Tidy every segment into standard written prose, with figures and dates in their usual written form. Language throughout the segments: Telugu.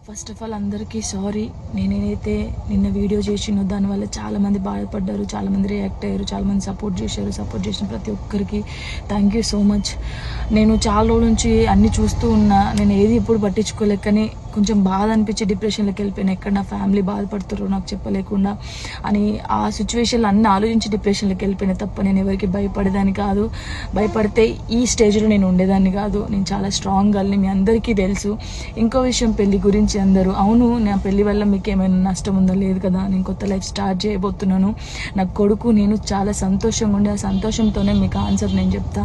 ఫస్ట్ ఆఫ్ ఆల్ అందరికీ సారీ. నేనైతే నిన్న వీడియో చేసినో దానివల్ల చాలామంది బాధపడ్డారు, చాలామంది రియాక్ట్ అయ్యారు, చాలామంది సపోర్ట్ చేశారు. సపోర్ట్ చేసిన ప్రతి ఒక్కరికి థ్యాంక్ యూ సో మచ్. నేను చాలా రోజుల నుంచి అన్నీ చూస్తూ ఉన్నా, నేను ఏది ఎప్పుడు పట్టించుకోలేక, కానీ కొంచెం బాధ అనిపించి డిప్రెషన్లోకి వెళ్ళిపోయాను. ఎక్కడ నా ఫ్యామిలీ బాధపడుతారో నాకు చెప్పలేకుండా అని ఆ సిచ్యువేషన్లో అన్నీ ఆలోచించి డిప్రెషన్లోకి వెళ్ళిపోయినా తప్ప నేను ఎవరికి భయపడేదాన్ని కాదు. భయపడితే ఈ స్టేజ్లో నేను ఉండేదాన్ని కాదు. నేను చాలా స్ట్రాంగ్ గర్ల్ని, మీ అందరికీ తెలుసు. ఇంకో విషయం, పెళ్లి గురించి అందరూ అవును, నా పెళ్లి వల్ల మీకు ఏమైనా నష్టం ఉందో లేదు కదా, నేను కొత్త లైఫ్ స్టార్ట్ చేయబోతున్నాను. నా కొడుకు నేను చాలా సంతోషంగా ఉండే, ఆ సంతోషంతోనే మీకు ఆన్సర్ నేను చెప్తా.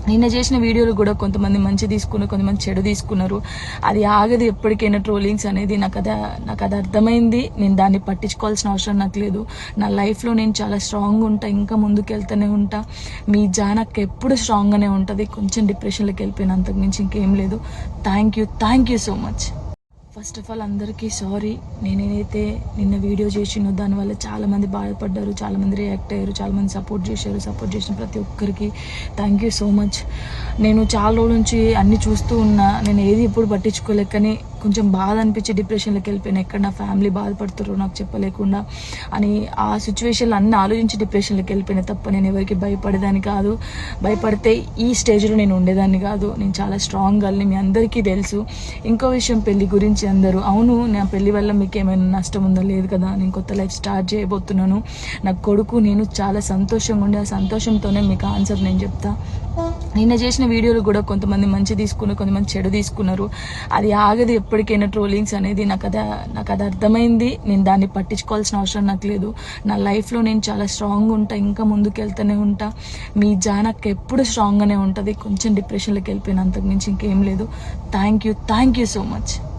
నిన్న చేసిన వీడియోలు కూడా కొంతమంది మంచి తీసుకున్నారు, కొంతమంది చెడు తీసుకున్నారు. అది ఆగదు ఎప్పటికైనా ట్రోలింగ్స్ అనేది. నాకు అది అర్థమైంది. నేను దాన్ని పట్టించుకోవాల్సిన అవసరం నాకు లేదు. నా లైఫ్లో నేను చాలా స్ట్రాంగ్ ఉంటా, ఇంకా ముందుకు వెళ్తూనే ఉంటా. మీ జానక్ ఎప్పుడు స్ట్రాంగ్గానే ఉంటుంది. కొంచెం డిప్రెషన్లోకి వెళ్ళిపోయిన, అంతకుమించి ఇంకేం లేదు. Thank you so much. First of all అందరికీ సారీ. నేనైతే నిన్న వీడియో చేసినో దానివల్ల చాలామంది బాధపడ్డారు, చాలామంది రియాక్ట్ అయ్యారు, చాలామంది సపోర్ట్ చేశారు. సపోర్ట్ చేసిన ప్రతి ఒక్కరికి థ్యాంక్ యూ సో మచ్. నేను చాలా రోజుల నుంచి అన్నీ చూస్తూ ఉన్నా, నేను ఏది ఎప్పుడు పట్టించుకోలేక, కానీ కొంచెం బాధ అనిపించి డిప్రెషన్లోకి వెళ్ళిపోయాను. ఎక్కడ నా ఫ్యామిలీ బాధపడుతారో నాకు చెప్పలేకుండా అని ఆ సిచ్యువేషన్లో అన్నీ ఆలోచించి డిప్రెషన్లోకి వెళ్ళిపోయినా తప్ప నేను ఎవరికి భయపడేదాన్ని కాదు. భయపడితే ఈ స్టేజ్లో నేను ఉండేదాన్ని కాదు. నేను చాలా స్ట్రాంగ్ గర్ల్ని, మీ అందరికీ తెలుసు. ఇంకో విషయం, పెళ్లి గురించి అందరూ అవును, నా పెళ్లి వల్ల మీకు ఏమైనా నష్టం ఉందో లేదు కదా, నేను కొత్త లైఫ్ స్టార్ట్ చేయబోతున్నాను. నా కొడుకు నేను చాలా సంతోషంగా ఉండే, ఆ సంతోషంతోనే మీకు ఆన్సర్ నేను చెప్తా. నిన్న చేసిన వీడియోలు కూడా కొంతమంది మంచి తీసుకున్నారు, కొంతమంది చెడు తీసుకున్నారు. అది ఆగదు ఎప్పటికైనా ట్రోలింగ్స్ అనేది. నాకు అది అర్థమైంది. నేను దాన్ని పట్టించుకోవాల్సిన అవసరం నాకు లేదు. నా లైఫ్లో నేను చాలా స్ట్రాంగ్ ఉంటా, ఇంకా ముందుకు వెళ్తూనే ఉంటా. మీ జానక్ ఎప్పుడు స్ట్రాంగ్గానే ఉంటుంది. కొంచెం డిప్రెషన్లోకి వెళ్ళిపోయిన, అంతకుమించి ఇంకేం లేదు. Thank you so much.